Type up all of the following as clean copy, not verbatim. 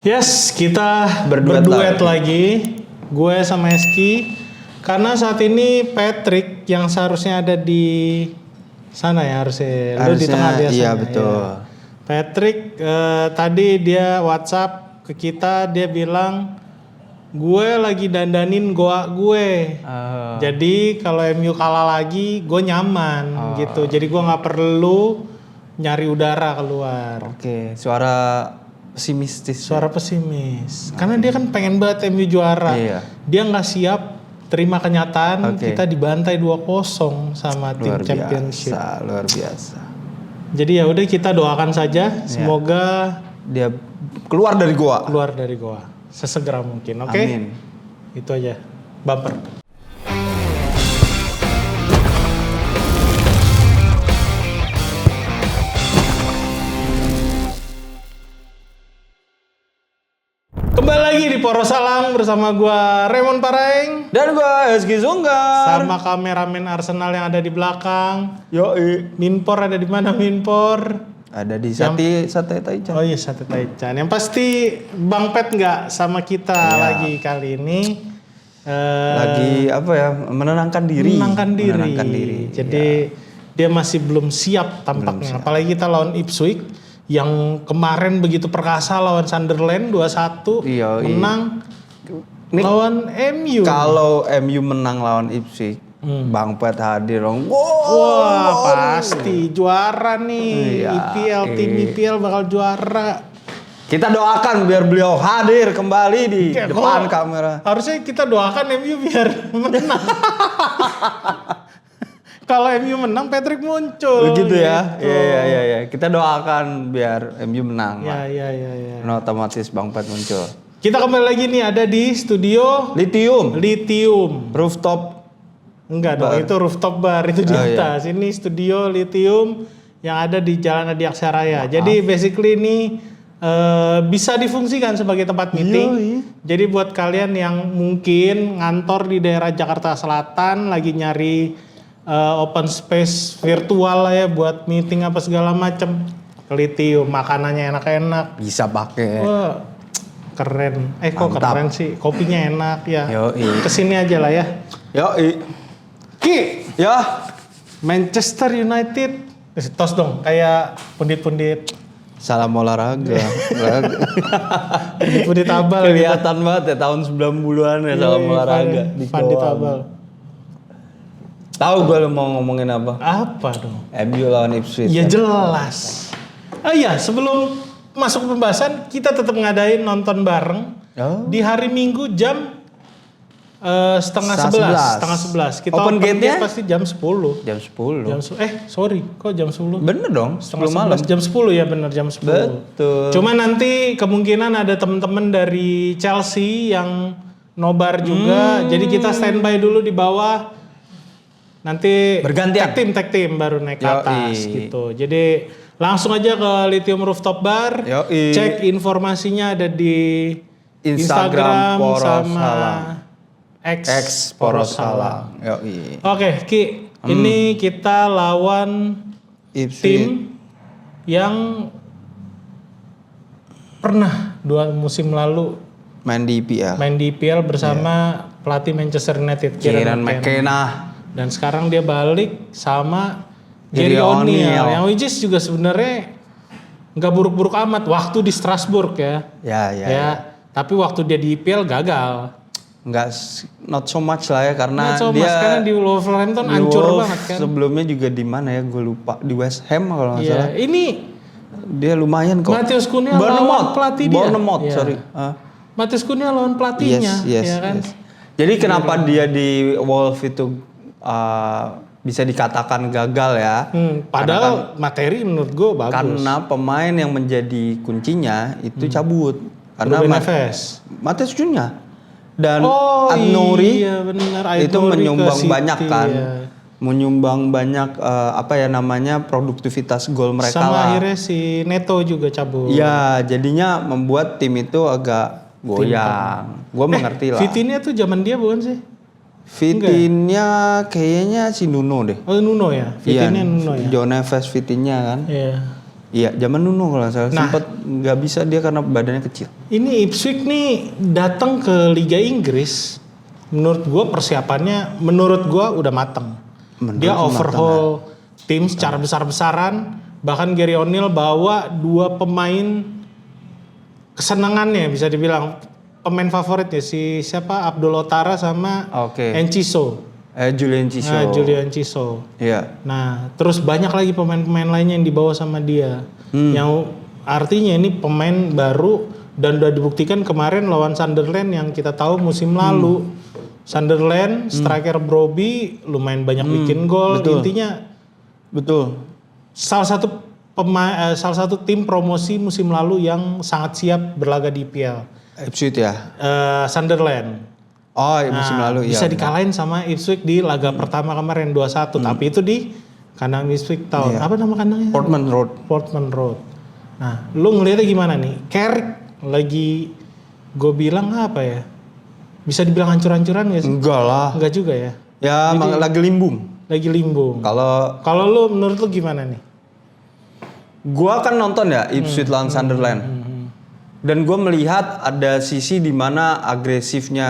Yes, kita Berduet berduet lagi. Gue sama Eski. Karena saat ini Patrick yang seharusnya ada di sana ya harusnya. Lu di tengah biasanya. Iya betul. Ya. Patrick tadi dia WhatsApp ke kita, dia bilang gue lagi dandanin goa gue. Jadi kalau MU kalah lagi, gue nyaman gitu. Jadi gue nggak perlu nyari udara keluar. Oke, suara pesimistis. Suara pesimis. Karena dia kan pengen banget MU juara. Iya. Dia nggak siap terima kenyataan kita dibantai 2-0 sama tim Luar championship. biasa, luar biasa. Jadi ya udah kita doakan saja semoga Dia keluar dari gua. keluar dari goa sesegera mungkin. Oke? Amin. Itu aja. Bumper. Kembali lagi di Porosalang bersama gua Raymond Paraeng Dan gua Eski Zunggar. sama kameramen Arsenal yang ada di belakang. Yoi. Minpor ada di mana Minpor? Ada di Sate Taichan. Oh iya Sate Taichan. Yang pasti Bang Pet nggak sama kita lagi kali ini. Lagi apa ya? Menenangkan diri. Menenangkan diri. Jadi dia masih belum siap tampaknya. Apalagi kita lawan Ipswich yang kemarin begitu perkasa lawan Sunderland 2-1 Iya, menang. Nih, Lawan MU. kalau MU menang lawan Ipswich, Bang Pet hadir dong. Wah pasti juara nih. Iya, IPL tim IPL bakal juara. Kita doakan biar beliau hadir kembali di Kayak depan kok kamera. Harusnya kita doakan MU biar menang. Kalau MU menang Patrick muncul. Begitu ya. gitu. Iya. Kita doakan biar MU menang. lah. Ya. Nah, otomatis Bang Pet muncul. Kita kembali lagi nih ada di studio Lithium. Rooftop. Enggak dong, itu rooftop bar itu di Oh, iya. atas. Ini studio Lithium yang ada di Jalan Adi Aksaraya. Jadi basically ini bisa difungsikan sebagai tempat meeting. Jadi buat kalian yang mungkin ngantor di daerah Jakarta Selatan lagi nyari open space virtual lah ya buat meeting apa segala macam. Lithium, makanannya enak-enak. Bisa pakai. Wah, keren. Kok Mantap. keren sih? Kopinya enak ya. Yoi. Kesini aja lah ya. Yoi. Ki, Ya. Manchester United. Tos dong, kayak pundit-pundit. Salam olahraga. Pundit abal. Kelihatan banget ya tahun 90-an ya salam olahraga. Di Pandit bawah. abal. Tahu gue mau ngomongin apa? Apa dong? MU lawan Ipswich. Ya kan? jelas. Oh iya, sebelum masuk pembahasan, kita tetap ngadain nonton bareng. Oh. Di hari Minggu jam setengah 11. Kita Open gate-nya? gate pasti jam 10. Jam 10. Sorry, kok jam 10? Bener dong, 10 Setengah malam. 11, jam 10 ya bener jam 10. Betul. Cuma nanti kemungkinan ada teman-teman dari Chelsea yang nobar juga. Jadi kita standby dulu di bawah. Nanti Bergantian. tag team baru naik ke atas Yoi. gitu. Jadi langsung aja ke Lithium Rooftop Bar. Yoi. Cek informasinya ada di Instagram Poros sama Salang. X Poros Salang. Yoi. Oke, Ki. Ini kita lawan Ipswich. tim yang pernah 2 musim lalu main di IPL. main di IPL bersama pelatih Manchester United Kieran McKenna. dan sekarang dia balik sama Gary Gary O'Neil O'Neil. yang which is juga sebenarnya nggak buruk-buruk amat waktu di Strasbourg ya. Ya. Tapi waktu dia di IPL gagal. Enggak, not so much lah ya karena Nah, dia karena di Wolverhampton di hancur Wolves banget kan. Sebelumnya juga di mana ya? Gue lupa. Di West Ham kalau nggak salah. Iya, ini Dia lumayan kok. Matheus Cunha lawan pelatih dia. Bournemouth, Iya. sorry. Matheus Cunha lawan pelatihnya, ya kan? yes. Jadi kenapa dia di Wolves itu bisa dikatakan gagal ya? Padahal materi menurut gue bagus. Karena pemain yang menjadi kuncinya itu cabut. Karena Ruben Neves. Matheus Cunha dan Oh Adnouri iya benar. itu Adnouri menyumbang ke City, banyak kan. ya. Menyumbang banyak produktivitas gol mereka Sama lah. akhirnya si Neto juga cabut. Iya, jadinya membuat tim itu agak goyang. Gue mengerti lah. Vitinha tuh zaman dia bukan sih? Vitinha kayaknya si Nuno deh. Oh Nuno ya? Vitinha Nuno ya? John Neves Vitinha kan. Iya. Iya, zaman Nuno kalau nggak salah. Sempat nggak bisa dia karena badannya kecil. Ini Ipswich nih datang ke Liga Inggris. Menurut gue persiapannya, udah mateng. Dia overhaul tim secara besar-besaran. Bahkan Gary O'Neill bawa 2 pemain kesenangannya bisa dibilang. Pemain favoritnya si siapa? Abdul Otara sama Enciso. Julian Ciso. Julian Ciso. Iya. Nah, terus banyak lagi pemain-pemain lainnya yang dibawa sama dia. Yang artinya ini pemain baru dan udah dibuktikan kemarin lawan Sunderland yang kita tahu musim lalu. Sunderland, striker Brobbey lumayan banyak bikin gol. Intinya salah satu tim promosi musim lalu yang sangat siap berlaga di IPL. Ipswich ya? Sunderland. Musim lalu bisa dikalahin sama Ipswich di laga pertama kemarin 2-1, tapi itu di kandang Ipswich Town. Apa nama kandangnya? Portman Road. Nah, lu ngeliatnya gimana nih? Carrick lagi gue bilang apa ya? Bisa dibilang hancur-hancuran gak sih? Enggak lah. Enggak juga ya? Ya, lagi limbung. Kalau lu menurut lu gimana nih? Gua kan nonton ya Ipswich lawan Sunderland. Dan gue melihat ada sisi di mana agresifnya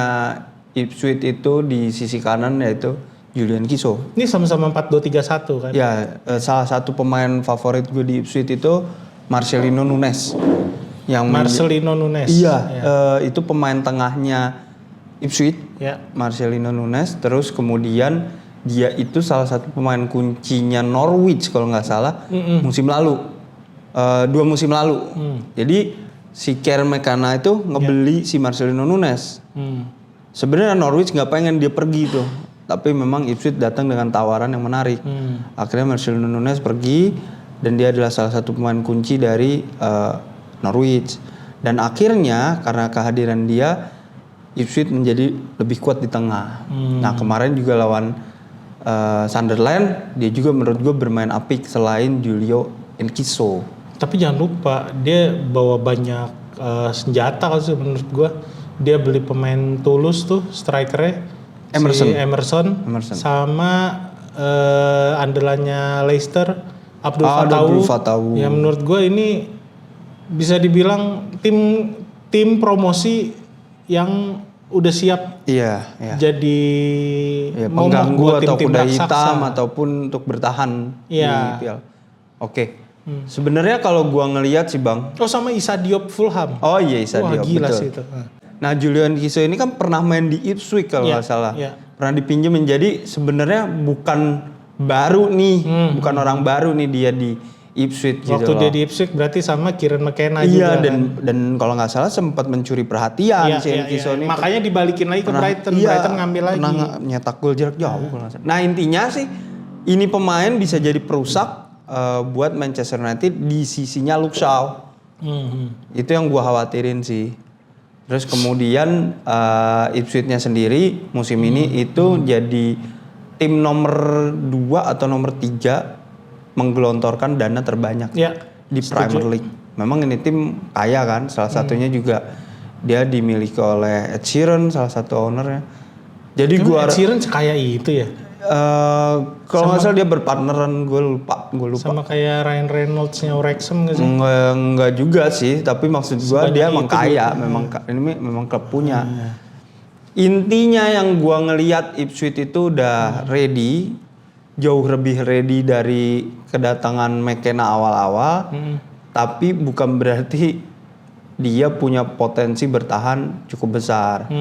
Ipswich itu di sisi kanan yaitu Julian Ciso. Ini sama-sama 4-2-3-1 kan? Ya, salah satu pemain favorit gue di Ipswich itu Marcelino Nunes. Iya, itu pemain tengahnya Ipswich. Marcelino Nunes. Terus kemudian dia itu salah satu pemain kuncinya Norwich kalau nggak salah musim lalu. 2 musim lalu. Jadi si Kieran McKenna itu ngebeli si Marcelino Nunes. Sebenarnya Norwich nggak pengen dia pergi tuh, tapi memang Ipswich datang dengan tawaran yang menarik. Akhirnya Marcelino Nunes pergi dan dia adalah salah satu pemain kunci dari Norwich. Dan akhirnya karena kehadiran dia, Ipswich menjadi lebih kuat di tengah. Nah kemarin juga lawan Sunderland, dia juga menurut gue bermain apik selain Julio Enciso. Tapi jangan lupa dia bawa banyak senjata kalau menurut gue. Dia beli pemain Toulouse tuh strikernya Emerson. Sama andalannya Leicester Abdul Fatawu. Ya menurut gue ini bisa dibilang tim promosi yang udah siap jadi pengganggu atau kuda hitam ataupun untuk bertahan di IPL. Sebenarnya kalau gua ngelihat sih Bang. Sama Issa Diop Fulham. Issa Diop. Gila betul. Sih itu. Nah Julian Ciso ini kan pernah main di Ipswich kalau nggak salah. Pernah dipinjam menjadi sebenarnya bukan baru nih, bukan orang baru nih dia di Ipswich gitu. Waktu dia di Ipswich berarti sama Kieran McKenna juga. Dan kalau nggak salah sempat mencuri perhatian si Ciso ini. Makanya dibalikin lagi ke Brighton. Brighton ngambil lagi. Pernah nyetak gol jarak jauh kalau nggak salah. Nah intinya sih ini pemain bisa jadi perusak buat Manchester United di sisinya Luke Shaw. Itu yang gua khawatirin sih. Terus kemudian Ipswich-nya sendiri musim ini itu jadi tim nomor 2 atau nomor 3 menggelontorkan dana terbanyak di Premier League. Memang ini tim kaya kan, salah satunya juga dia dimiliki oleh Ed Sheeran, salah satu ownernya. Jadi Ed Sheeran sekaya itu ya? Kalau nggak salah dia berpartneran, gue lupa. Sama kayak Ryan Reynolds-nya Wrexham nggak sih? Enggak juga sih, tapi maksud gue dia emang kaya, ini memang klub punya. Intinya yang gue ngelihat Ipswich itu udah ready, jauh lebih ready dari kedatangan McKenna awal-awal, tapi bukan berarti dia punya potensi bertahan cukup besar.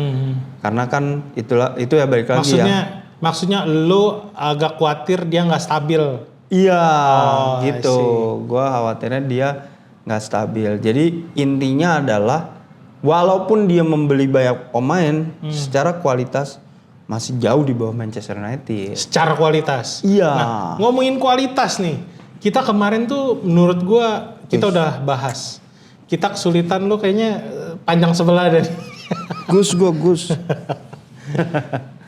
Karena kan itu ya balik lagi Maksudnya lo agak khawatir dia nggak stabil. Iya, gitu. Gue khawatirnya dia nggak stabil. Jadi intinya adalah walaupun dia membeli banyak pemain, secara kualitas masih jauh di bawah Manchester United. Secara kualitas. Iya. Nah, ngomongin kualitas nih, kita kemarin tuh menurut gue kita udah bahas. Kita kesulitan lo kayaknya panjang sebelah dari. Gus.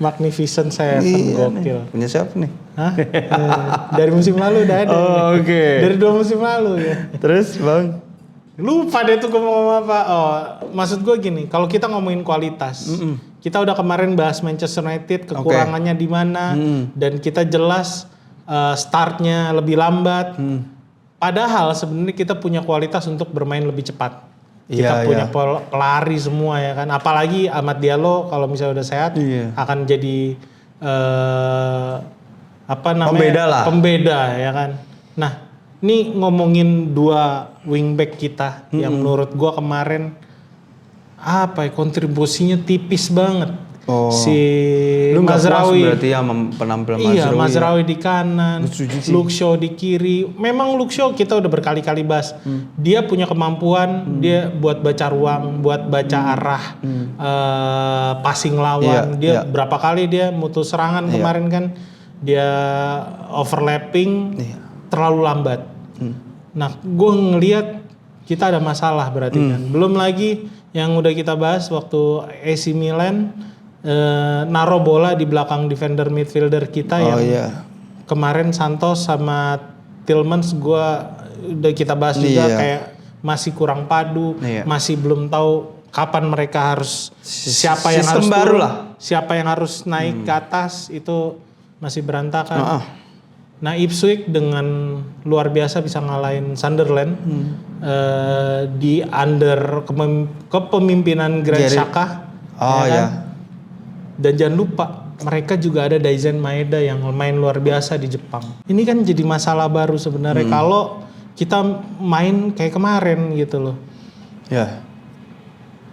Magnificent Seven, gokil. Punya siapa nih? Hah? Dari musim lalu udah ada. Dari 2 musim lalu ya. Terus Bang? Lupa deh tuh gue mau ngomong apa. Maksud gue gini, kalau kita ngomongin kualitas, kita udah kemarin bahas Manchester United, kekurangannya di mana, dan kita jelas startnya lebih lambat. Padahal sebenarnya kita punya kualitas untuk bermain lebih cepat. Kita punya pelari semua ya kan. Apalagi Amad Diallo kalau misalnya udah sehat akan jadi pembeda ya kan. Nah, ini ngomongin 2 wingback kita yang menurut gua kemarin kontribusinya tipis banget. Si Mazraoui berarti ya penampilan Mazraoui. Iya, Mazraoui di kanan, Luke Shaw di kiri. Memang Luke Shaw kita udah berkali-kali bahas. Dia punya kemampuan dia buat baca ruang, buat baca arah passing lawan. Dia berapa kali dia mutus serangan kemarin kan dia overlapping terlalu lambat. Nah, gue ngelihat kita ada masalah berarti kan. Belum lagi yang udah kita bahas waktu AC Milan naruh bola di belakang defender midfielder kita kemarin Santos sama Tielemans udah kita bahas juga kayak masih kurang padu, masih belum tahu kapan mereka harus siapa yang harus turun, siapa yang harus naik ke atas itu masih berantakan. Nah, Ipswich dengan luar biasa bisa ngalahin Sunderland di under kepemimpinan Granit Xhaka. Dan jangan lupa mereka juga ada Daizen Maeda yang main luar biasa di Jepang. Ini kan jadi masalah baru sebenarnya kalau kita main kayak kemarin gitu loh.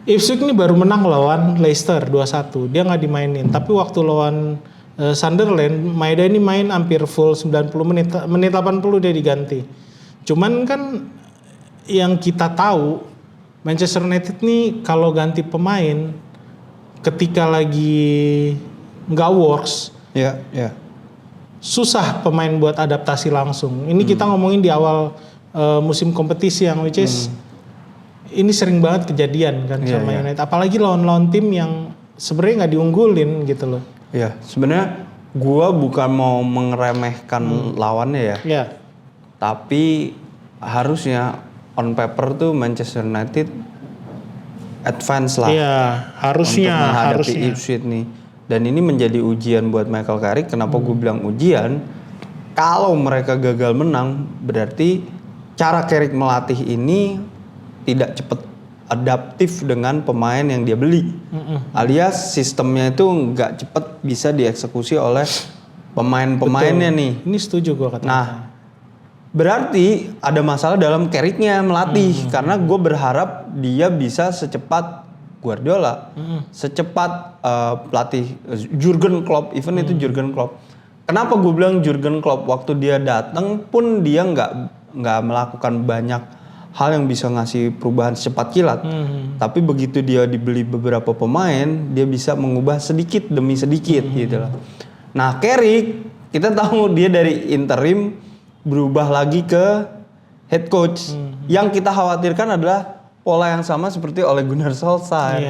Ipswich ini baru menang lawan Leicester 2-1. Dia nggak dimainin. Tapi waktu lawan Sunderland, Maeda ini main hampir full 90 menit. Menit 80 dia diganti. Cuman kan yang kita tahu Manchester United nih kalau ganti pemain ketika lagi nggak works, susah pemain buat adaptasi langsung. Ini kita ngomongin di awal musim kompetisi yang which is ini sering banget kejadian kan sama United. Apalagi lawan-lawan tim yang sebenarnya nggak diunggulin gitu loh. Sebenarnya gua bukan mau mengeremehkan lawannya tapi harusnya on paper tuh Manchester United advance lah. Harusnya untuk menghadapi Ipswich nih. Dan ini menjadi ujian buat Michael Carrick. Kenapa gue bilang ujian? Kalau mereka gagal menang, berarti cara Carrick melatih ini tidak cepat adaptif dengan pemain yang dia beli. Alias sistemnya itu nggak cepat bisa dieksekusi oleh pemain-pemainnya nih. Ini setuju gue katakan. Nah, berarti ada masalah dalam Carricknya melatih. Karena gue berharap dia bisa secepat Guardiola, secepat pelatih Jurgen Klopp, even itu Jurgen Klopp. Kenapa gue bilang Jurgen Klopp? Waktu dia datang pun dia nggak melakukan banyak hal yang bisa ngasih perubahan secepat kilat. Tapi begitu dia dibeli beberapa pemain, dia bisa mengubah sedikit demi sedikit gitu loh. Nah, Carrick kita tahu dia dari interim berubah lagi ke head coach. Yang kita khawatirkan adalah pola yang sama seperti Ole Gunnar Solskjaer.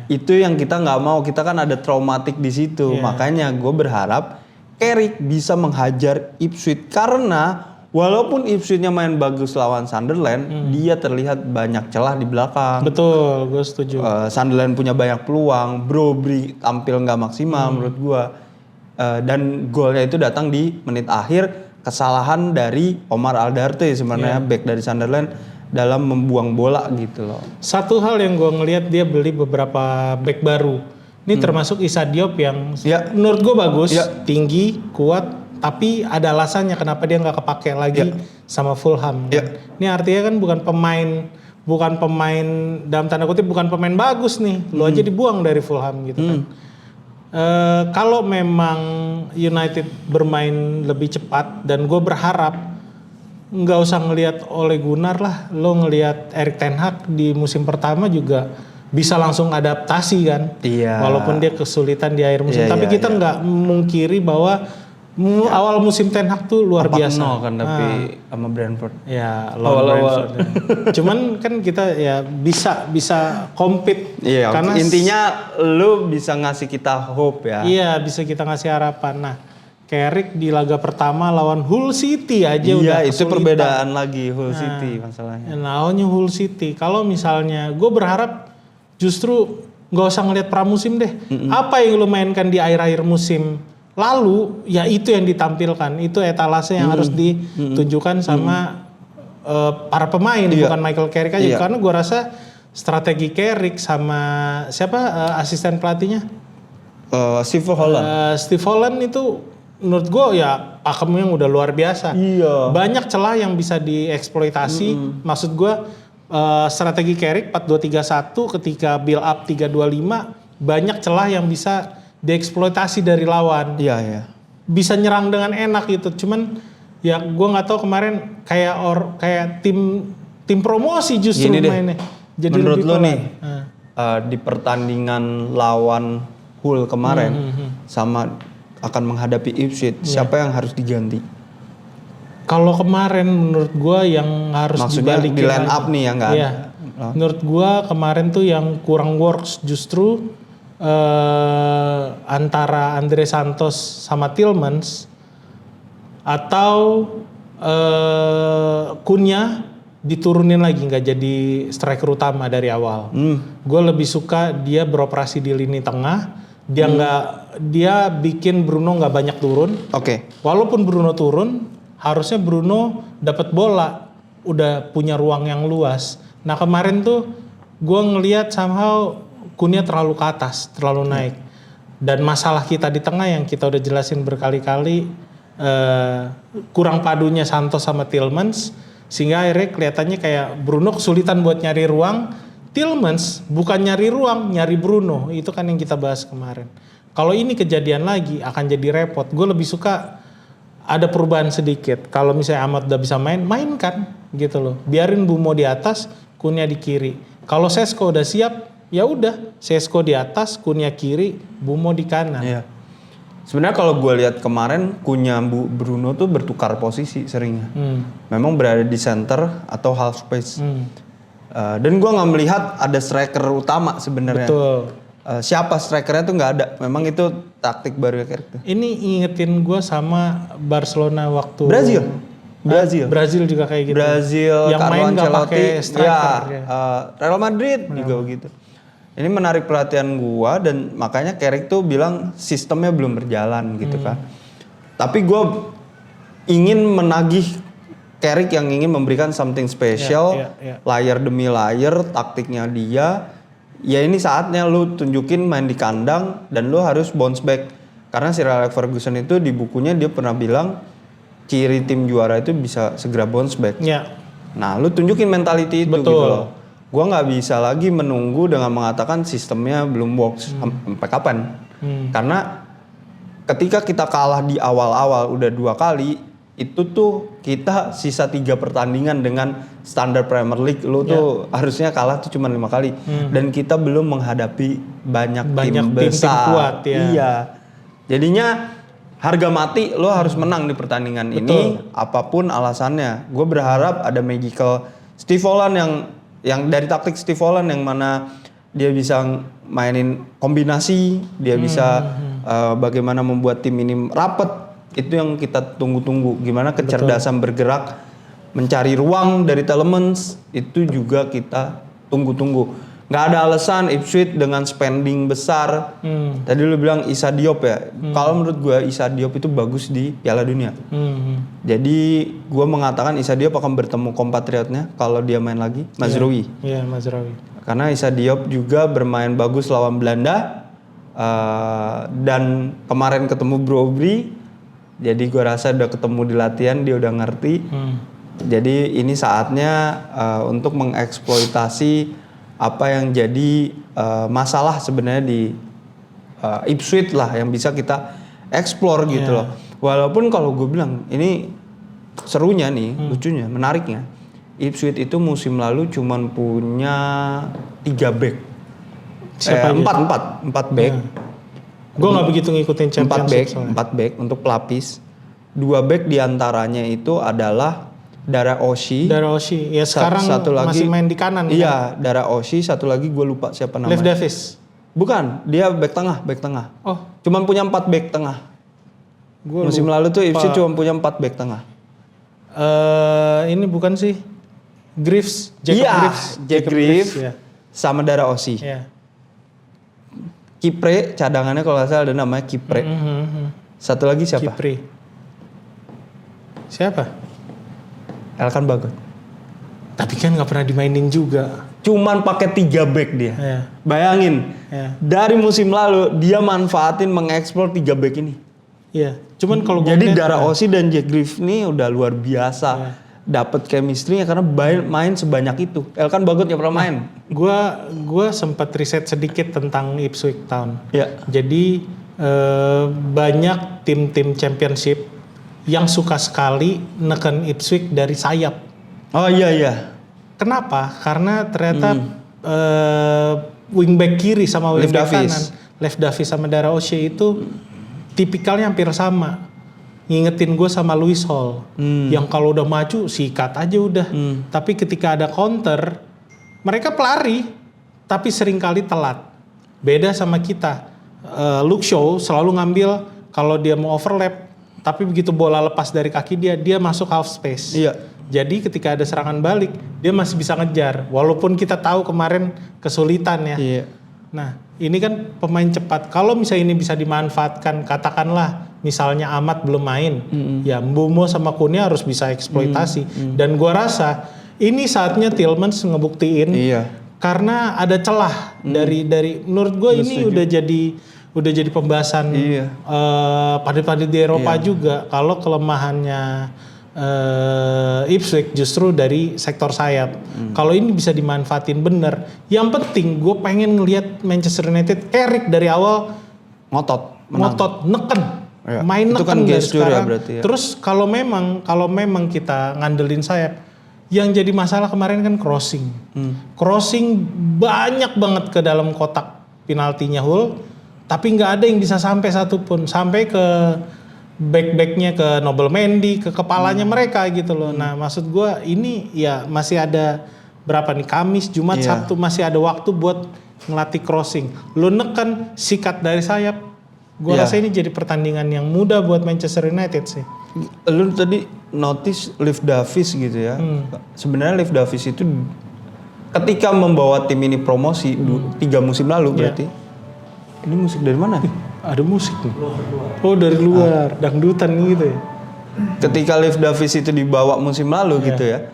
Itu yang kita nggak mau. Kita kan ada traumatik di situ. Makanya gue berharap Carrick bisa menghajar Ipswich karena walaupun Ipswich-nya main bagus lawan Sunderland, dia terlihat banyak celah di belakang. Betul, gue setuju. Sunderland punya banyak peluang. Brobbey tampil nggak maksimal menurut gue. Dan golnya itu datang di menit akhir. Kesalahan dari Omar Aldarte sebenarnya back dari Sunderland dalam membuang bola gitu loh. Satu hal yang gue ngelihat dia beli beberapa back baru. Ini termasuk Issa Diop yang menurut gue bagus, tinggi, kuat, tapi ada alasannya kenapa dia nggak kepake lagi sama Fulham. Ini artinya kan bukan pemain dalam tanda kutip bukan pemain bagus nih. Lu aja dibuang dari Fulham gitu kan. Kalau memang United bermain lebih cepat dan gue berharap nggak usah ngelihat Ole Gunnar lah, lo ngelihat Erik ten Hag di musim pertama juga bisa langsung adaptasi kan, walaupun dia kesulitan di akhir musim. Tapi kita nggak mungkiri bahwa awal musim Ten Hag tuh luar biasa. 4-0 kan tapi sama Brentford. Ya, Brentford. Cuman kan kita ya bisa compete. Karena intinya lu bisa ngasih kita hope ya. Iya, bisa kita ngasih harapan. Nah, Carrick di laga pertama lawan Hull City aja udah kesulitan. Itu perbedaan lagi Hull City masalahnya. Lawannya Hull City. Kalau misalnya gue berharap justru nggak usah ngelihat pramusim deh. Apa yang lu mainkan di akhir-akhir musim lalu, ya itu yang ditampilkan, itu etalase yang harus ditunjukkan sama para pemain bukan Michael Carrick aja karena gue rasa strategi Carrick sama siapa asisten pelatihnya Steve Holland. Steve Holland itu menurut gue ya pakemnya udah luar biasa. Banyak celah yang bisa dieksploitasi. Maksud gue strategi Carrick 4-2-3-1 ketika build up 3-2-5 banyak celah yang bisa dieksploitasi dari lawan. Bisa nyerang dengan enak gitu. Cuman ya gue nggak tahu kemarin kayak tim promosi justru mainnya. Jadi menurut lo nih di pertandingan lawan Hull kemarin sama akan menghadapi Ipswich siapa yang harus diganti? Kalau kemarin menurut gue yang harus dibalikin di line up nih ya nggak? Menurut gue kemarin tuh yang kurang works justru antara Andre Santos sama Tielemans atau Cunha diturunin lagi nggak jadi striker utama dari awal. Gue lebih suka dia beroperasi di lini tengah. Dia bikin Bruno nggak banyak turun. Walaupun Bruno turun, harusnya Bruno dapat bola, udah punya ruang yang luas. Nah kemarin tuh gue ngelihat somehow Cunha terlalu ke atas, terlalu naik. Dan masalah kita di tengah yang kita udah jelasin berkali-kali, kurang padunya Santos sama Tielemans, sehingga akhirnya kelihatannya kayak Bruno kesulitan buat nyari ruang. Tielemans bukan nyari ruang, nyari Bruno. Itu kan yang kita bahas kemarin. Kalau ini kejadian lagi akan jadi repot. Gue lebih suka ada perubahan sedikit. Kalau misalnya Ahmad udah bisa mainkan gitu loh. Biarin Bumo di atas, Cunha di kiri. Kalau Sesko udah siap, ya udah Sesko di atas, Cunha kiri, Bumo di kanan. Sebenarnya kalau gue lihat kemarin Cunha Bruno tuh bertukar posisi seringnya. Memang berada di center atau half space. Dan gue nggak melihat ada striker utama sebenarnya. Siapa strikernya tuh nggak ada. Memang itu taktik baru ya Carrick. Ini ingetin gue sama Barcelona waktu Brazil juga kayak gitu. Brazil, yang main nggak pakai striker. Real Madrid juga begitu. Ini menarik perhatian gue dan makanya Carrick tuh bilang sistemnya belum berjalan gitu kan. Tapi gue ingin menagih Carrick yang ingin memberikan something special, layer demi layer, taktiknya dia. Ya ini saatnya lu tunjukin main di kandang dan lu harus bounce back. Karena Sir Alex Ferguson itu di bukunya dia pernah bilang ciri tim juara itu bisa segera bounce back. Nah lu tunjukin mentality itu gitu loh. Gua nggak bisa lagi menunggu dengan mengatakan sistemnya belum works sampai kapan. Karena ketika kita kalah di awal-awal udah 2 kali, itu tuh kita sisa 3 pertandingan dengan standar Premier League. Lu tuh harusnya kalah tuh cuma 5 kali. Dan kita belum menghadapi banyak tim besar. Tim kuat ya. Iya. Jadinya harga mati lo harus menang di pertandingan ini. Apapun alasannya. Gue berharap ada magical Steve Holland yang dari taktik Steve Holland yang mana dia bisa mainin kombinasi. Dia bisa bagaimana membuat tim ini rapet. Itu yang kita tunggu-tunggu. Gimana kecerdasan bergerak, mencari ruang dari Tielemans, itu juga kita tunggu-tunggu. Nggak ada alasan Ipswich dengan spending besar. Tadi lu bilang Issa Diop ya. Kalau menurut gue Issa Diop itu bagus di Piala Dunia. Jadi gue mengatakan Issa Diop akan bertemu kompatriotnya kalau dia main lagi, Mazraoui. Iya, Mazraoui. Karena Issa Diop juga bermain bagus lawan Belanda. Dan kemarin ketemu Bro Aubrey. Jadi gue rasa udah ketemu di latihan, dia udah ngerti. Jadi ini saatnya untuk mengeksploitasi apa yang jadi masalah sebenarnya di Ipswich lah yang bisa kita explore gitu loh. Walaupun kalau gue bilang ini serunya nih, lucunya, menariknya. Ipswich itu musim lalu cuman punya 3 back. 4 back. Gue nggak begitu ngikutin Championship. 4 back untuk pelapis. 2 back diantaranya itu adalah Dara Oshie. Ya sekarang satu lagi, masih main di kanan. Iya, kan? Dara Oshie. Satu lagi gue lupa siapa namanya. Lev Davis. Bukan, dia back tengah. Oh, cuman punya 4 back tengah. Musim lalu tuh Ipswich cuma punya 4 back tengah. Ini bukan sih Jack Greaves. Sama Dara Oshie. Kipre cadangannya kalau nggak salah ada namanya Kipre. Satu lagi siapa? Kipre. Siapa? Elkan Bagot. Tapi kan nggak pernah dimainin juga. Cuman pakai 3 back dia. Iya. Bayangin, Iya. dari musim lalu dia manfaatin mengeksplor 3 back ini. Iya. Cuman kalau gua Jadi ngeliat, Dara Osi dan Jack Greaves ini udah luar biasa. Dapat chemistry-nya karena main sebanyak itu. Elkan Bagot nggak pernah main. Gua sempat riset sedikit tentang Ipswich Town. Ya. Jadi banyak tim-tim championship yang suka sekali neken Ipswich dari sayap. Oh iya. Kenapa? Karena ternyata wingback kiri sama Leif wingback Davies. kanan, Leif Davies sama Dara O'Shea itu tipikalnya hampir sama. Ngingetin gue sama Lewis Hall, yang kalau udah maju sikat aja udah. Tapi ketika ada counter, mereka pelari, tapi seringkali telat. Beda sama kita. Luke Shaw selalu ngambil kalau dia mau overlap, tapi begitu bola lepas dari kaki dia masuk half space. Iya. Jadi ketika ada serangan balik, dia masih bisa ngejar. Walaupun kita tahu kemarin kesulitan ya. Iya. Nah, ini kan pemain cepat. Kalau misalnya ini bisa dimanfaatkan, katakanlah misalnya Ahmad belum main, ya Mbeumo sama Kunia harus bisa eksploitasi. Dan gua rasa ini saatnya Tielemans ngebuktiin. Iya. Karena ada celah dari menurut gua ini udah jadi pembahasan pandit-pandit di Eropa juga. Kalau kelemahannya Ipswich justru dari sektor sayap. Kalau ini bisa dimanfaatin bener. Yang penting gue pengen ngelihat Manchester United Carrick dari awal Ngotot, neken, Iya. main Itu neken kan dari gesture ya sekarang. berarti ya. Terus kalau memang kita ngandelin sayap, yang jadi masalah kemarin kan crossing. Crossing banyak banget ke dalam kotak penaltinya Hull, tapi nggak ada yang bisa sampai satupun, sampai ke back-backnya, ke Nobel Mendy, ke kepalanya mereka gitu loh. Nah maksud gue ini ya masih ada berapa nih, Kamis, Jumat, Sabtu masih ada waktu buat ngelatih crossing. Lo neken, sikat dari sayap. Gue rasa ini jadi pertandingan yang mudah buat Manchester United sih. Lu tadi notice Leif Davies gitu ya. Sebenarnya Leif Davies itu ketika membawa tim ini promosi 3 musim lalu berarti. Ini musik dari mana? Ada musik nih. Oh dari luar, dangdutan gitu ya. Ketika Leif Davies itu dibawa musim lalu gitu ya.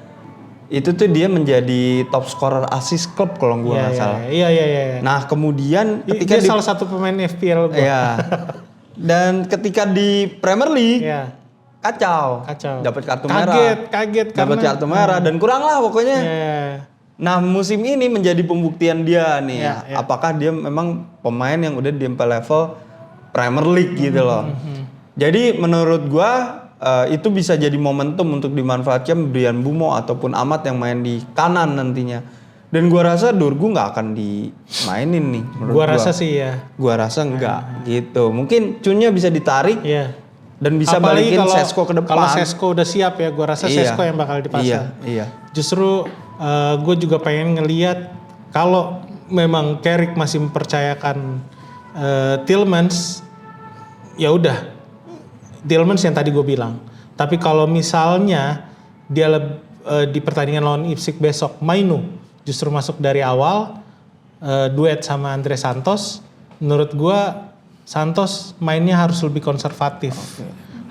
Itu tuh dia menjadi top scorer assist klub kalau gue nggak salah. Iya. Nah kemudian ketika dia salah satu pemain FPL gue. Iya. Dan ketika di Premier League kacau. Dapat kartu merah. Kaget Dapat kartu merah dan kurang lah pokoknya. Nah musim ini menjadi pembuktian dia nih. Apakah dia memang pemain yang udah di level Premier League gitu loh. Jadi menurut gua itu bisa jadi momentum untuk dimanfaatkan Bryan Mbeumo ataupun Ahmad yang main di kanan nantinya. Dan gua rasa Dorgu nggak akan dimainin nih. Gua rasa sih ya. Gua rasa enggak gitu. Mungkin Cunnya bisa ditarik. Dan bisa apalagi balikin Sesko ke depan. Kalau Sesko udah siap ya, gua rasa Sesko yang bakal dipasang. Iya. Justru gue juga pengen ngelihat kalau memang Carrick masih mempercayakan Tielemans, ya udah Tielemans yang tadi gue bilang. Tapi kalau misalnya dia di pertandingan lawan Ipswich besok Mainu justru masuk dari awal duet sama Andre Santos, menurut gue Santos mainnya harus lebih konservatif,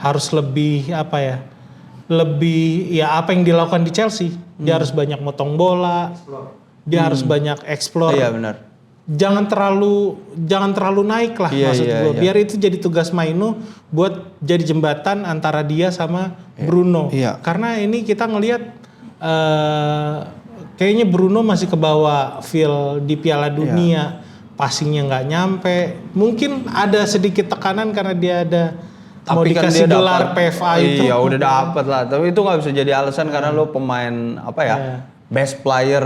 harus lebih apa ya? Lebih ya apa yang dilakukan di Chelsea, dia harus banyak motong bola, dia harus banyak explore. Iya benar. Jangan terlalu naik lah maksud gue. Biar itu jadi tugas Mainu buat jadi jembatan antara dia sama Bruno. Karena ini kita ngelihat kayaknya Bruno masih ke bawah feel di Piala Dunia, passingnya nggak nyampe. Mungkin ada sedikit tekanan karena dia ada mau dikasih gelar PFA itu. Iya udah dapet lah. Tapi itu nggak bisa jadi alasan karena lo pemain apa ya best player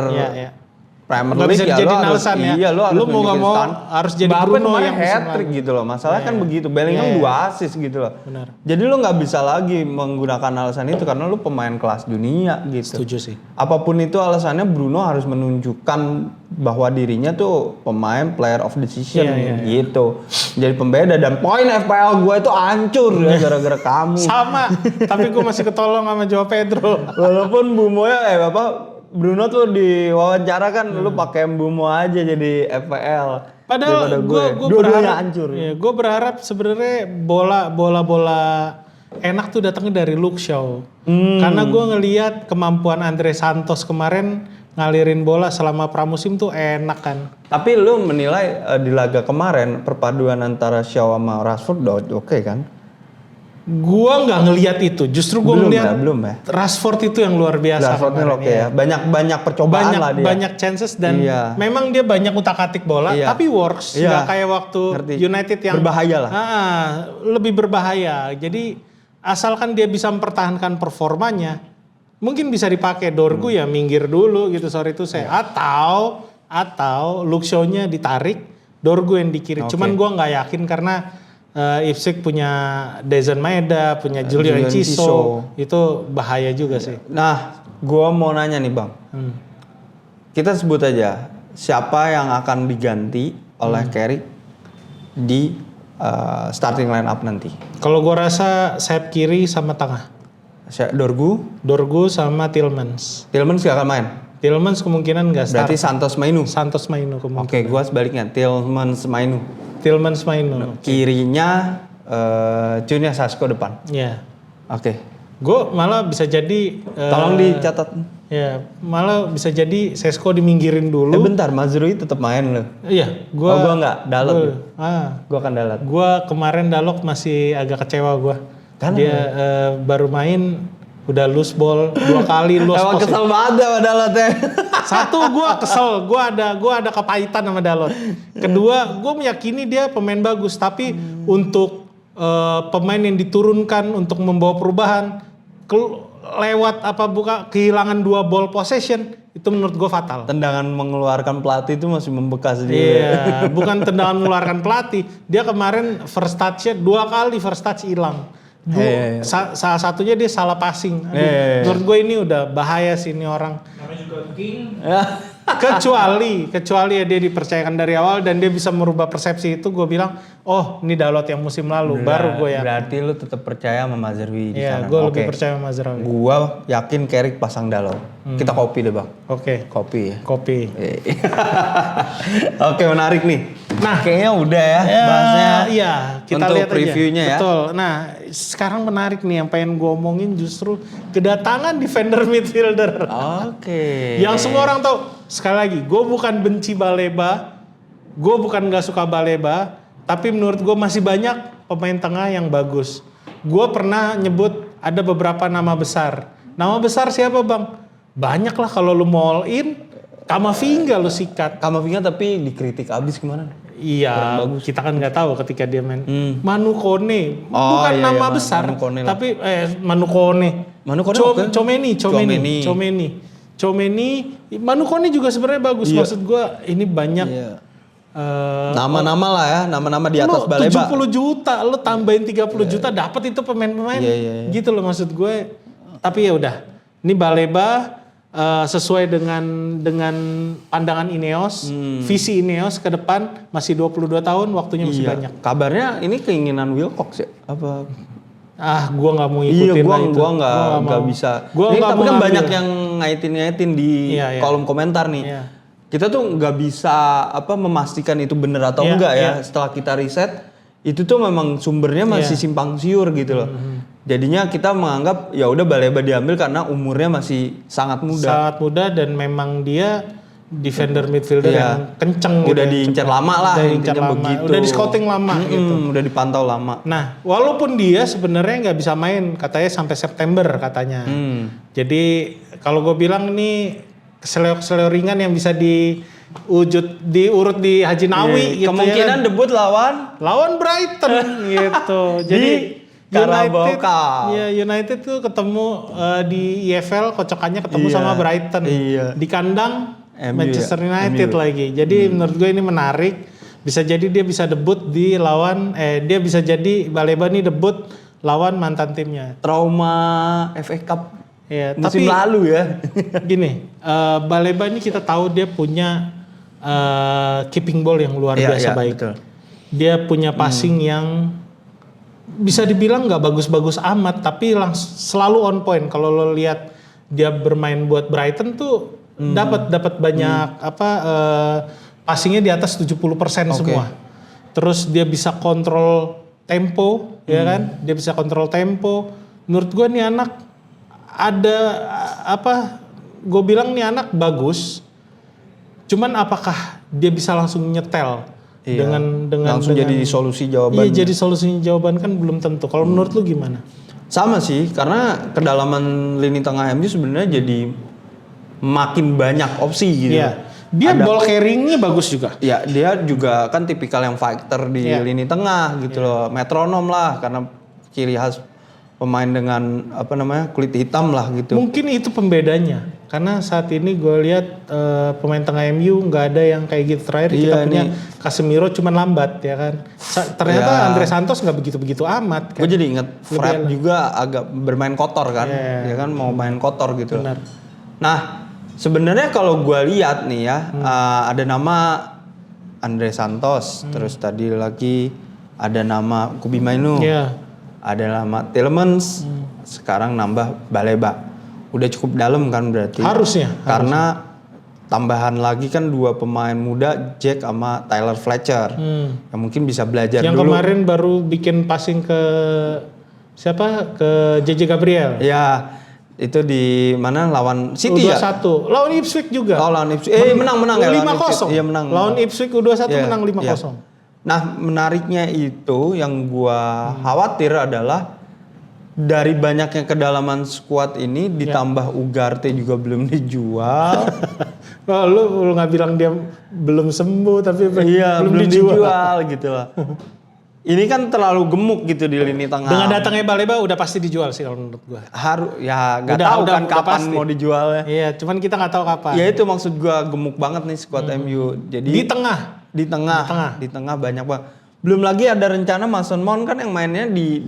Premier League ya lo harus lo harus mau nggak mau harus jadi Bruno yang hat-trick gitu loh. Masalahnya kan begitu. Bellingham 2 assist gitu loh. Benar. Jadi lo nggak bisa lagi menggunakan alasan itu karena lo pemain kelas dunia gitu. Setuju sih. Apapun itu alasannya Bruno harus menunjukkan bahwa dirinya tuh pemain player of decision gitu. Jadi pembeda dan poin FPL gue itu hancur ya gara-gara kamu. Sama, tapi gue masih ketolong sama Joao Pedro. Walaupun Mbeumo Bruno tuh di wawancara kan lu pakai Mbeumo aja jadi FPL. Padahal gue berharap hancur. Ya, gue berharap sebenarnya bola enak tuh datangnya dari Luke Shaw. Karena gue ngelihat kemampuan Andre Santos kemarin ngalirin bola selama pramusim tuh enak kan. Tapi lu menilai di laga kemarin perpaduan antara Shaw sama Rashford oke kan? Gua nggak ngelihat itu, justru gua ngelihat belum ya. Rashford itu yang luar biasa. Rashford oke ya. Banyak percobaan lah dia. Banyak chances dan memang dia banyak utak-atik bola, tapi works. Nggak kayak waktu United yang berbahaya lah. Lebih berbahaya. Jadi asalkan dia bisa mempertahankan performanya, mungkin bisa dipakai. Dorgu ya minggir dulu gitu, sorry itu saya. Atau Luke Shaw-nya ditarik, Dorgu yang di kiri. Cuman gua nggak yakin karena Ipswich punya Dejan Maeda, punya Julio Enciso, itu bahaya juga sih. Nah, gue mau nanya nih Bang, kita sebut aja siapa yang akan diganti oleh Carrick di starting line up nanti? Kalau gue rasa sayap kiri sama tengah. Dorgu sama Tielemans. Tielemans gak akan main? Tielemans kemungkinan gak start. Berarti Santos Mainu kemungkinan. Oke, gue sebaliknya, Tielemans Mainu. Kirinya Junior Sasko depan. Iya. Oke. Gue malah bisa jadi tolong dicatat. Ya, malah bisa jadi Sesko diminggirin dulu. Bentar, Mazrui tetap main loh. Iya, gua enggak, Dalot. Gua akan Dalot. Gua kemarin Dalot masih agak kecewa gua. Dia baru main udah lose ball 2 kali lost Emang kesel banget sama Dalot ya. Satu, gue kesel, gue ada kepahitan sama Dalot. Kedua, gue meyakini dia pemain bagus, tapi untuk pemain yang diturunkan untuk membawa perubahan lewat kehilangan 2 ball possession, itu menurut gue fatal. Tendangan mengeluarkan pelatih itu masih membekas dia. Iya, bukan tendangan mengeluarkan pelatih. Dia kemarin first touch-nya 2 kali first touch hilang. Salah satunya dia salah passing. Menurut gue ini udah bahaya sih ini orang. Namanya juga King. Kecuali ya dia dipercayakan dari awal dan dia bisa merubah persepsi itu, gue bilang, oh ini Dalot yang musim lalu, baru gue yakin. Berarti lu tetap percaya sama Mazraoui di sana. Iya, gue lebih percaya sama Mazraoui. Gue yakin Carrick pasang Dalot. Kita kopi deh Bang. Oke. Kopi ya. Kopi. Oke, menarik nih. Nah, kayaknya udah ya bahasnya. Iya, kita untuk lihat previewnya aja. Ya. Betul. Nah, sekarang menarik nih yang pengen gue omongin justru kedatangan defender midfielder. Oke. Yang semua orang tahu. Sekali lagi, gue bukan benci Baleba, gue bukan gak suka Baleba, tapi menurut gue masih banyak pemain tengah yang bagus. Gue pernah nyebut ada beberapa nama besar. Nama besar siapa Bang? Banyak lah kalau lu mau all in, Kamavinga lu sikat. Kamavinga tapi dikritik abis gimana? Iya, kita kan nggak tahu ketika dia main. Manu Kone, bukan nama besar, tapi Manu Kone. Chomeni, Manu Kone juga sebenarnya bagus. Maksud gue ini banyak nama-nama lah ya, nama-nama di atas Baleba. 70 juta, lo tambahin 30 juta dapat itu pemain-pemain. Gitu loh maksud gue. Tapi ya udah, ini Baleba sesuai dengan pandangan Ineos, visi Ineos ke depan masih 22 tahun, waktunya masih banyak. Kabarnya ini keinginan Wilcox ya? Apa? Gua nggak mau ikutin lah itu. Gua nggak bisa. Tapi kan banyak yang ngaitin di kolom komentar nih. Kita tuh nggak bisa memastikan itu benar atau enggak ya. Setelah kita riset, itu tuh memang sumbernya masih simpang siur gitu loh. Jadinya kita menganggap ya udah Baleba diambil karena umurnya masih sangat muda. Sangat muda dan memang dia defender midfielder yang kenceng. Udah gitu, diincar lama lah. Begitu. Udah di scouting lama gitu. Udah dipantau lama. Nah, walaupun dia sebenarnya nggak bisa main katanya sampai September katanya. Jadi kalau gue bilang ini keseleo ringan yang bisa diurut di Haji Nawi gitu. Kemungkinan debut lawan Brighton gitu. Jadi United tuh ketemu di EFL kocokannya ketemu sama Brighton di kandang Manchester United lagi. Jadi menurut gue ini menarik. Bisa jadi dia bisa debut dia bisa jadi Baleba nih debut lawan mantan timnya. Trauma FA Cup musim tapi, lalu ya. Gini, Baleba ini kita tahu dia punya keeping ball yang luar biasa baik. Betul. Dia punya passing yang bisa dibilang nggak bagus-bagus amat, tapi selalu on point. Kalau lo lihat dia bermain buat Brighton tuh dapat banyak passingnya di atas 70% semua. Terus dia bisa kontrol tempo, ya kan? Dia bisa kontrol tempo. Menurut gue nih anak ada gue bilang nih anak bagus. Cuman apakah dia bisa langsung nyetel dengan langsung jadi solusi jawaban? Iya, jadi solusi jawaban kan belum tentu. Kalau menurut lu gimana? Sama sih, karena kedalaman lini tengah MU sebenarnya jadi makin banyak opsi gitu. Iya. Dia ball carrying-nya bagus juga. Ya, dia juga kan tipikal yang fighter di lini tengah gitu loh. Metronom lah, karena ciri khas pemain dengan kulit hitam lah gitu. Mungkin itu pembedanya. Karena saat ini gue lihat pemain tengah MU nggak ada yang kayak gitu. Terakhir kita punya Casemiro cuman lambat ya kan. Ternyata Andre Santos nggak begitu amat. Gue jadi inget Fred juga agak bermain kotor kan. Ya kan mau main kotor gitu. Benar. Nah, sebenarnya kalau gue lihat nih ya, ada nama Andre Santos, terus tadi lagi ada nama Kobbie Mainoo, ada nama Tielemans, sekarang nambah Baleba. Udah cukup dalam kan berarti? Harusnya. Karena tambahan lagi kan 2 pemain muda, Jack sama Tyler Fletcher, yang mungkin bisa belajar yang dulu. Yang kemarin baru bikin passing ke siapa? Ke JJ Gabriel. Ya. Itu di mana lawan City U21. Ya? Lawan Ipswich juga. Oh, lawan Ipswich. Menang ya 5-0. Iya menang. Lawan Ipswich U21 menang 5-0. Iya. Nah, menariknya itu yang gua khawatir adalah dari banyaknya kedalaman skuad ini ditambah Ugarte juga belum dijual. Oh, lu nggak bilang dia belum sembuh tapi belum dijual gitu lah. Ini kan terlalu gemuk gitu di lini tengah. Dengan datangnya Baleba udah pasti dijual sih kalau menurut gua. Nggak tahu kan kapan mau dijualnya. Iya, cuman kita nggak tahu kapan. Ya itu maksud gua, gemuk banget nih skuad MU. Jadi di tengah banyak banget. Belum lagi ada rencana Mason Mount kan yang mainnya di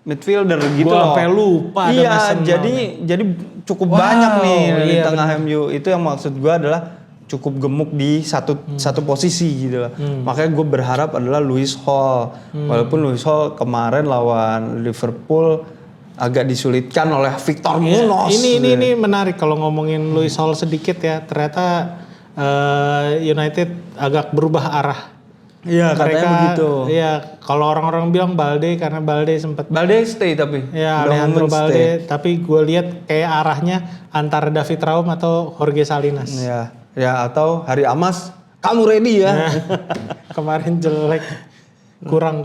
midfielder gitu loh. Gua sampai lupa ada Mason Mount. Jadi cukup banyak nih di tengah MU. Itu yang maksud gua adalah cukup gemuk di satu posisi gitu lah. Makanya gue berharap adalah Lewis Hall. Walaupun Lewis Hall kemarin lawan Liverpool agak disulitkan oleh Victor Munoz. Ini menarik kalau ngomongin Lewis Hall sedikit ya. Ternyata United agak berubah arah. Iya, katanya begitu. Iya, kalau orang-orang bilang Balde karena Balde sempat stay tapi. Ya, Alejandro Balde, tapi gue lihat kayak arahnya antara David Raum atau Jorge Salinas. Ya atau Hari Amas, kamu ready ya? Kemarin jelek, kurang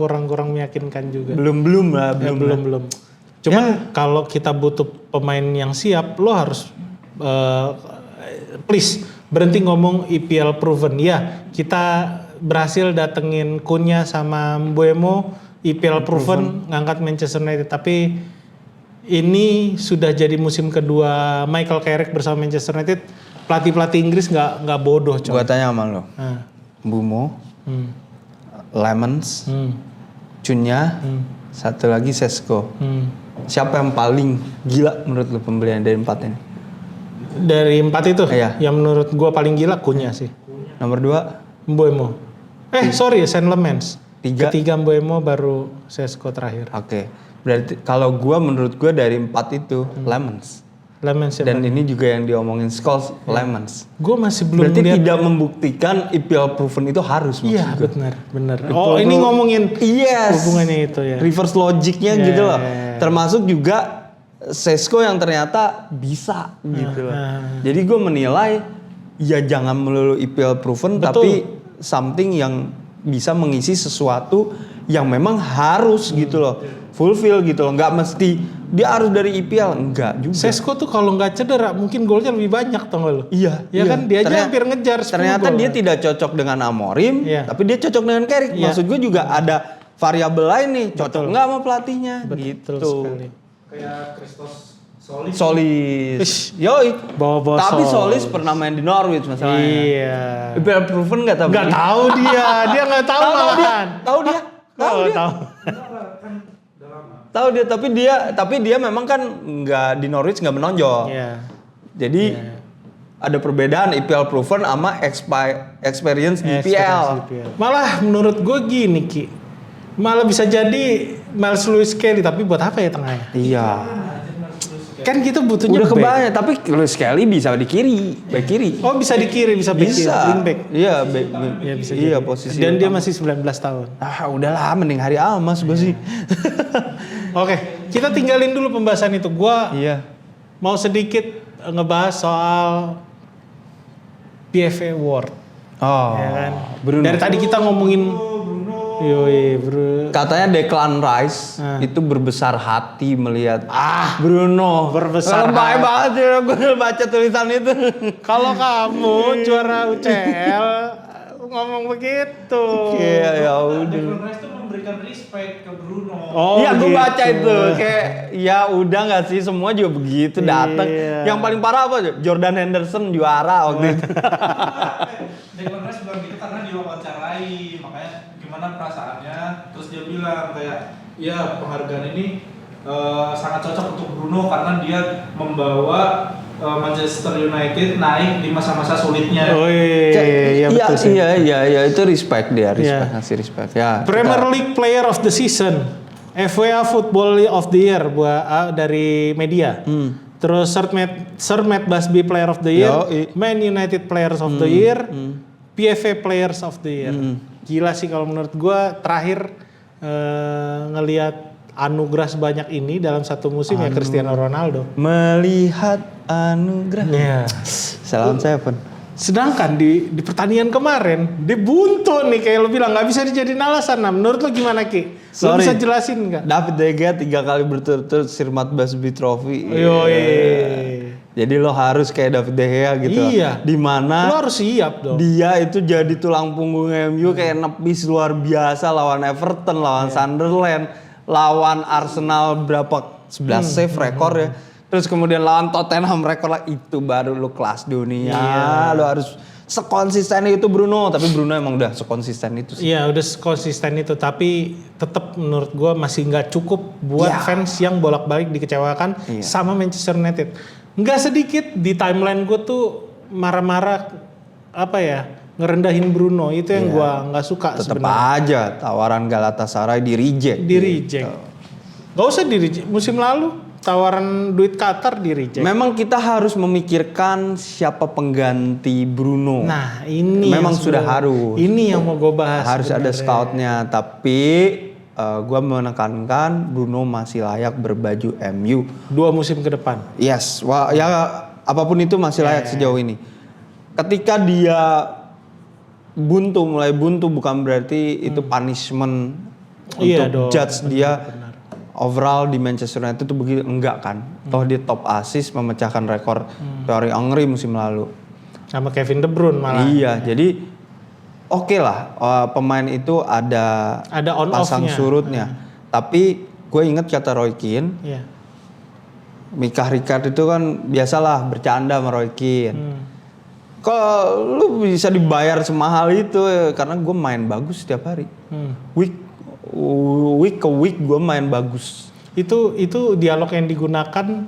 meyakinkan juga. Belum. Cuman kalau kita butuh pemain yang siap, lo harus please berhenti ngomong EPL proven. Ya, kita berhasil datengin Cunha sama Mbeumo, EPL proven ngangkat Manchester United. Tapi ini sudah jadi musim kedua Michael Carrick bersama Manchester United. Pelatih Inggris nggak bodoh. Gua tanya sama lo, Mbeumo, Lemans, Cunha, satu lagi Sesko. Siapa yang paling gila menurut lo pembelian dari 4 ini? Dari 4 itu? Iya. Yang menurut gua paling gila Cunha sih. Nomor 2? Mbeumo. Saint Lemans. 3? Ketiga Mbeumo, baru Sesko terakhir. Oke. Berarti kalau menurut gua dari 4 itu Lemans. Dan ini juga yang diomongin Scholes, Lemans. Gue masih belum berarti tidak membuktikan EPL proven itu harus. Iya, benar. Oh, ini ngomongin hubungannya itu ya. Reverse logicnya gitu loh. Termasuk juga Sesko yang ternyata bisa gitu loh. Jadi gue menilai ya jangan melulu EPL proven, tapi something yang bisa mengisi sesuatu yang memang harus gitu loh. Fulfill gitu loh, nggak mesti dia harus dari EPL, enggak juga. Sesko tuh kalau nggak cedera mungkin golnya lebih banyak, tau nggak lo? Iya. Kan dia aja hampir ngejar 10 ternyata gol. Dia tidak cocok dengan Amorim, tapi dia cocok dengan Carrick. Maksud gue juga ada variabel lain nih, cocok nggak sama pelatihnya. Betul gitu. Sekali. Kayak Christos Solis. Yoi. Bawa tapi Solis pernah main di Norwich masalahnya. Iya. EPL proven nggak tahu? Nggak tahu dia nggak tahu malahan. Tahu dia. Tahu dia, tapi dia memang kan nggak di Norwich nggak menonjol. Jadi ada perbedaan EPL proven sama experience di EPL. Malah menurut gue gini Ki, malah bisa jadi Miles Lewis Kelly, tapi buat apa ya tengahnya? Iya. Kan kita butuhnya udah back. kebanyakan, tapi Luis Kelly bisa di kiri, back kiri. Oh bisa di kiri, bisa back kiri, wing back. Iya, back. Ya, bisa iya jadi. posisi. Dan dia masih 19 tahun. Udahlah, mending Hari Almas gue sih. Oke, kita tinggalin dulu pembahasan itu. Gua mau sedikit ngebahas soal PFA Award. Ya kan? Bruno. Dari tadi kita ngomongin Yoi, bro. Katanya Declan Rice itu berbesar hati melihat Bruno berbesar baik banget ya, gue baca tulisan itu. Kalau kamu juara UCL ngomong begitu. Iya, ya udah. Declan Rice tuh memberikan respect ke Bruno. Iya, gue gitu. baca itu kayak ya udah nggak sih, semua juga begitu datang. Yang paling parah apa? Jordan Henderson juara waktu itu. Declan Rice bilang gitu karena diwawancarai, makanya gimana perasaannya, terus dia bilang kayak ya penghargaan ini sangat cocok untuk Bruno karena dia membawa Manchester United naik di masa-masa sulitnya. Oh iya, betul sih. Iya, itu respect dia, ngasih respect. Ya. Premier League Player of the Season, FA Football of the Year buat dari media. Terus Sir Matt Busby Player of the Year, Man United Players of the Year, PFA Players of the Year. Gila sih kalau menurut gue terakhir ngelihat anugerah sebanyak ini dalam satu musim ya Cristiano Ronaldo. Melihat anugerah. Iya. Salam Seven. Sedangkan di pertandingan kemarin dia buntu nih kayak lo bilang nggak bisa dijadiin alasan. Nah menurut lo gimana Ki? Lo bisa jelasin nggak? David De Gea 3 kali berturut-turut Sir Matt Busby Trophy. Jadi lo harus kayak David De Gea gitu. Iya. Dimana lo harus siap dong. Dia itu jadi tulang punggung MU kayak nepis luar biasa lawan Everton, lawan Sunderland, lawan Arsenal berapa 11 save rekor ya. Terus kemudian lawan Tottenham rekor lah, itu baru lo kelas dunia. Lo harus sekonsisten itu Bruno, tapi Bruno emang udah sekonsisten itu sih. Iya udah sekonsisten itu, tapi tetap menurut gue masih nggak cukup buat fans yang bolak-balik dikecewakan sama Manchester United. Nggak sedikit di timeline gue tuh marah-marah apa ya, ngerendahin Bruno, itu yang gue nggak suka tetep sebenarnya. Aja tawaran Galatasaray di reject. Gak usah di reject. Musim lalu tawaran duit Qatar di reject. Memang kita harus memikirkan siapa pengganti Bruno. Nah ini memang sudah harus. Ini yang mau gue bahas. Harus sebenarnya. Ada scoutnya, tapi gue menekankan Bruno masih layak berbaju MU 2 musim ke depan. Yes, ya apapun itu masih layak sejauh ini. Ketika dia mulai buntu bukan berarti itu punishment untuk judge dia. Overall di Manchester United itu begitu enggak kan? Toh dia top assist memecahkan rekor Thierry Henry musim lalu. Sama Kevin De Bruyne malah. Iya, jadi oke lah pemain itu ada on pasang surutnya. Tapi gue inget kata Roy Keane, Micah Richard itu kan biasalah bercanda sama Roy Keane. Kok lu bisa dibayar semahal itu karena gue main bagus setiap hari. Week ke week gue main bagus. Itu dialog yang digunakan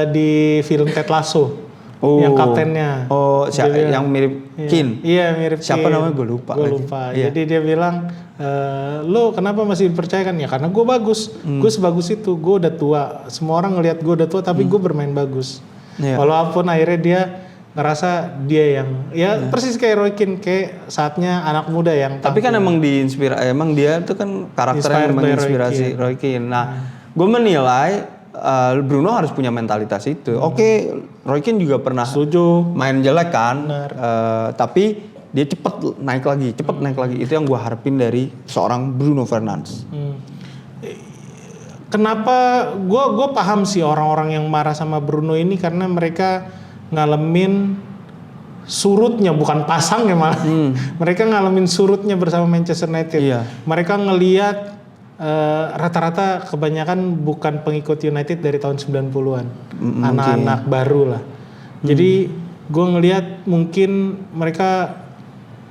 di film Ted Lasso. Yang kaptennya. Yang mirip Keane. Iya mirip Keane. Siapa namanya gue lupa. Jadi dia bilang, lo kenapa masih dipercayakan? Ya karena gue bagus. Gue sebagus itu. Gue udah tua. Semua orang ngelihat gue udah tua tapi gue bermain bagus. Walaupun akhirnya dia ngerasa dia yang persis kayak Roy Keane, kayak saatnya anak muda yang tapi kan emang emang dia tuh kan karakternya yang menginspirasi Roy Keane. Nah, gue menilai Bruno harus punya mentalitas itu. Oke, Roy Keane juga pernah main jelek kan, tapi dia cepet naik lagi. Itu yang gue harapin dari seorang Bruno Fernandes. Kenapa gue paham sih orang-orang yang marah sama Bruno ini karena mereka ngalamin surutnya, bukan pasang ya malah. Mereka ngalamin surutnya bersama Manchester United. Mereka ngelihat rata-rata kebanyakan bukan pengikut United dari tahun 90-an. Anak-anak baru lah. Jadi gue ngelihat mungkin mereka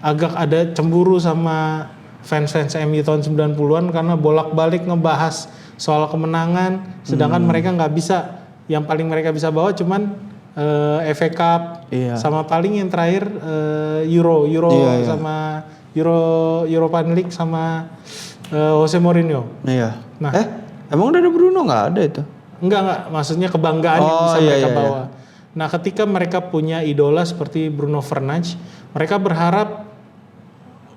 agak ada cemburu sama fans-fans MU tahun 90-an karena bolak-balik ngebahas soal kemenangan, sedangkan mereka nggak bisa. Yang paling mereka bisa bawa cuman FA Cup, sama paling yang terakhir Euro sama Europa League sama Jose Mourinho. Nah, emang udah ada Bruno nggak ada itu? Enggak, maksudnya kebanggaan yang bisa mereka bawa. Nah, ketika mereka punya idola seperti Bruno Fernandes, mereka berharap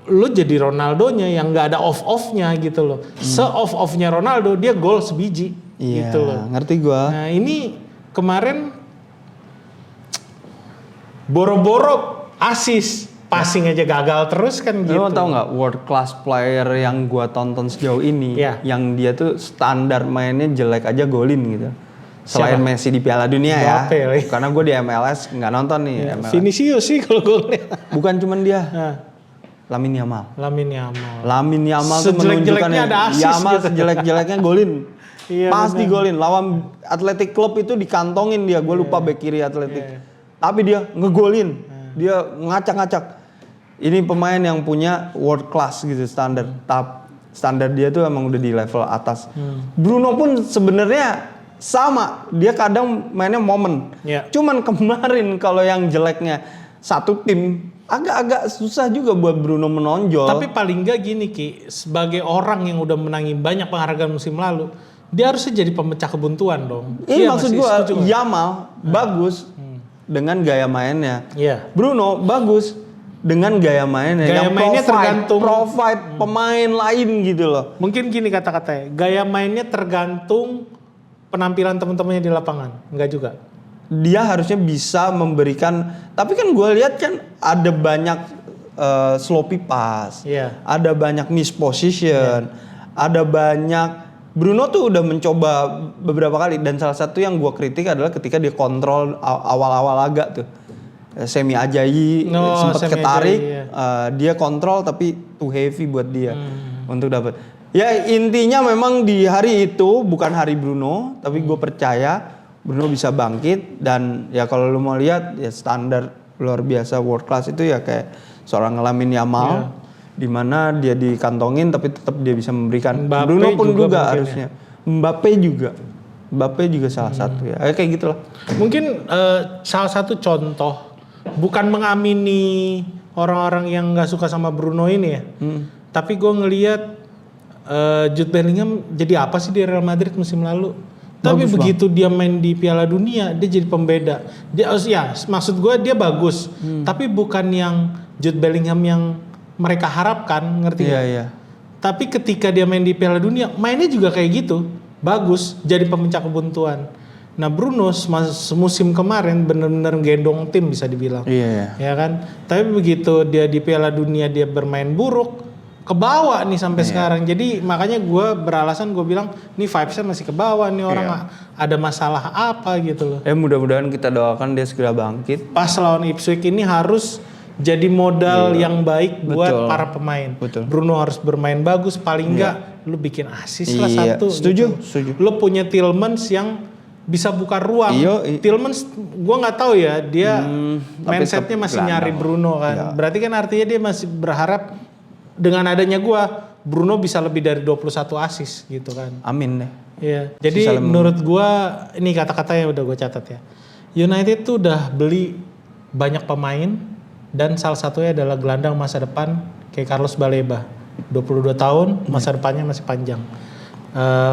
lu jadi Ronaldonya yang nggak ada off-off-nya gitu loh. Se-off-off-nya Ronaldo, dia gol sebiji gitu loh. Ngerti gua. Nah, ini kemarin boro-boro asis, passing aja gagal terus kan gitu. Lu tau nggak world class player yang gua tonton sejauh ini, yang dia tuh standar mainnya jelek aja golin gitu. Selain Messi di Piala Dunia Mbappe, ya. Karena gue di MLS nggak nonton nih. MLS. Vinicius sih kalau gue lihat. Bukan cuman dia. Lamine Yamal tuh menunjukkan Yamal gitu. Sejelek-jeleknya golin. Pasti golin. Lawan Athletic Club itu dikantongin dia. Gue lupa bek kiri Athletic. Tapi dia ngegolin. Dia ngacak-ngacak. Ini pemain yang punya world class gitu standar. Standar dia tuh emang udah di level atas. Bruno pun sebenarnya sama, dia kadang mainnya momen. Cuman kemarin kalau yang jeleknya satu tim agak-agak susah juga buat Bruno menonjol. Tapi paling enggak gini Ki, sebagai orang yang udah menangi banyak penghargaan musim lalu, dia harusnya jadi pemecah kebuntuan dong. Iya maksud gua Yamal bagus dengan gaya mainnya. Bruno bagus dengan gaya mainnya. Gaya mainnya tergantung provide pemain lain gitu loh. Mungkin gini kata-katanya, gaya mainnya tergantung penampilan teman-temannya di lapangan, enggak juga. Dia harusnya bisa memberikan, tapi kan gue lihat kan ada banyak sloppy pass, ada banyak misposition, ada banyak. Bruno tuh udah mencoba beberapa kali dan salah satu yang gue kritik adalah ketika dia kontrol awal-awal agak tuh semi ajayi sempat ketarik, dia kontrol tapi too heavy buat dia untuk dapat. Ya intinya memang di hari itu bukan hari Bruno, tapi gue percaya Bruno bisa bangkit dan ya kalau lu mau lihat ya standar luar biasa world class itu ya kayak seorang Lamine Yamal, di mana dia dikantongin tapi tetap dia bisa memberikan. Mbappe Bruno pun juga harusnya. Mbappe juga salah satu ya, kayak gitulah. Mungkin salah satu contoh bukan mengamini orang-orang yang nggak suka sama Bruno ini ya, tapi gue ngelihat Jude Bellingham jadi apa sih di Real Madrid musim lalu? Tapi begitu dia main di Piala Dunia, dia jadi pembeda. Dia maksud gue dia bagus, tapi bukan yang Jude Bellingham yang mereka harapkan, ngerti nggak? Iya. Tapi ketika dia main di Piala Dunia, mainnya juga kayak gitu, bagus, jadi pemecah kebuntuan. Nah Bruno musim kemarin benar-benar gendong tim bisa dibilang, ya kan? Tapi begitu dia di Piala Dunia dia bermain buruk, kebawa nih sampai sekarang. Jadi makanya gue beralasan gue bilang nih vibesnya masih kebawa nih orang ada masalah apa gitu loh. Mudah-mudahan kita doakan dia segera bangkit. Pas lawan Ipswich ini harus jadi modal yang baik buat para pemain. Bruno harus bermain bagus paling enggak lu bikin assist lah satu. Setuju. Lu punya Tielemans yang bisa buka ruang. Tielemans gue nggak tahu ya dia mindsetnya masih nyari Bruno kan. Berarti kan artinya dia masih berharap dengan adanya Bruno bisa lebih dari 21 assist gitu kan. Amin deh. Iya. Jadi menurut ini kata-kata yang udah gue catat ya. United tuh udah beli banyak pemain dan salah satunya adalah gelandang masa depan kayak Carlos Baleba. 22 tahun, masa depannya masih panjang.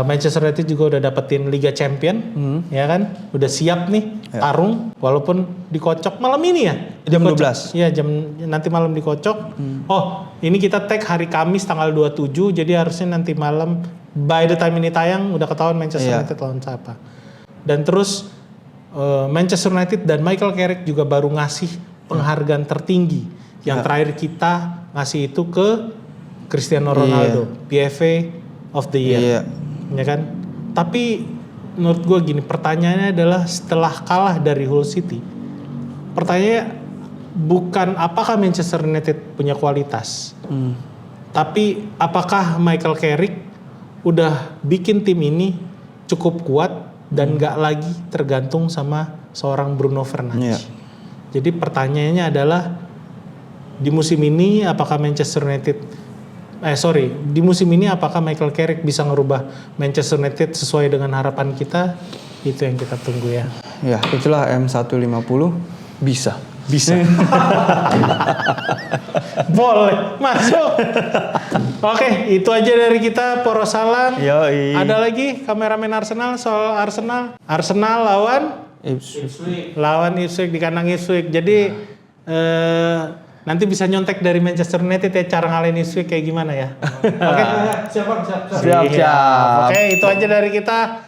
Manchester United juga udah dapetin Liga Champion, ya kan? Udah siap nih tarung, walaupun dikocok malam ini ya. Jam 12. Iya, nanti malam dikocok. Ini kita tag hari Kamis tanggal 27, jadi harusnya nanti malam by the time ini tayang udah ketahuan Manchester United lawan siapa. Dan terus Manchester United dan Michael Carrick juga baru ngasih penghargaan tertinggi. Yang terakhir kita ngasih itu ke Cristiano Ronaldo, PFA of the year, ya kan? Tapi menurut gue gini, pertanyaannya adalah setelah kalah dari Hull City, pertanyaannya bukan apakah Manchester United punya kualitas, tapi apakah Michael Carrick udah bikin tim ini cukup kuat dan gak lagi tergantung sama seorang Bruno Fernandes. Jadi pertanyaannya adalah di musim ini apakah di musim ini apakah Michael Carrick bisa ngerubah Manchester United sesuai dengan harapan kita? Itu yang kita tunggu ya. Ya, itulah M150 bisa. Bisa. Boleh masuk. Oke, itu aja dari kita Porosalam. Yoi. Ada lagi kameramen Arsenal soal Arsenal. Arsenal lawan Ipswich di kandang Ipswich. Jadi nanti bisa nyontek dari Manchester United ya cara ngalahin Ipswich kayak gimana ya. Oke, siap. Siap. Oke, itu aja dari kita.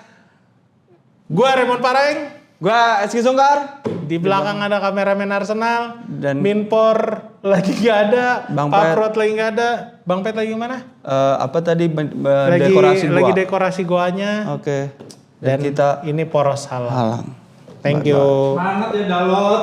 Gua Raymond Pareng. Gua Eski Sungkar. Di belakang ada kameramen Arsenal. Dan Minpor lagi gak ada. Bang Pak Pet. Prot lagi gak ada. Bang Pet lagi mana? Apa tadi dekorasi gua? Lagi dekorasi goanya. Oke. Dan kita ini Poros Halang. halang. Thank you. Semangat ya Dalot.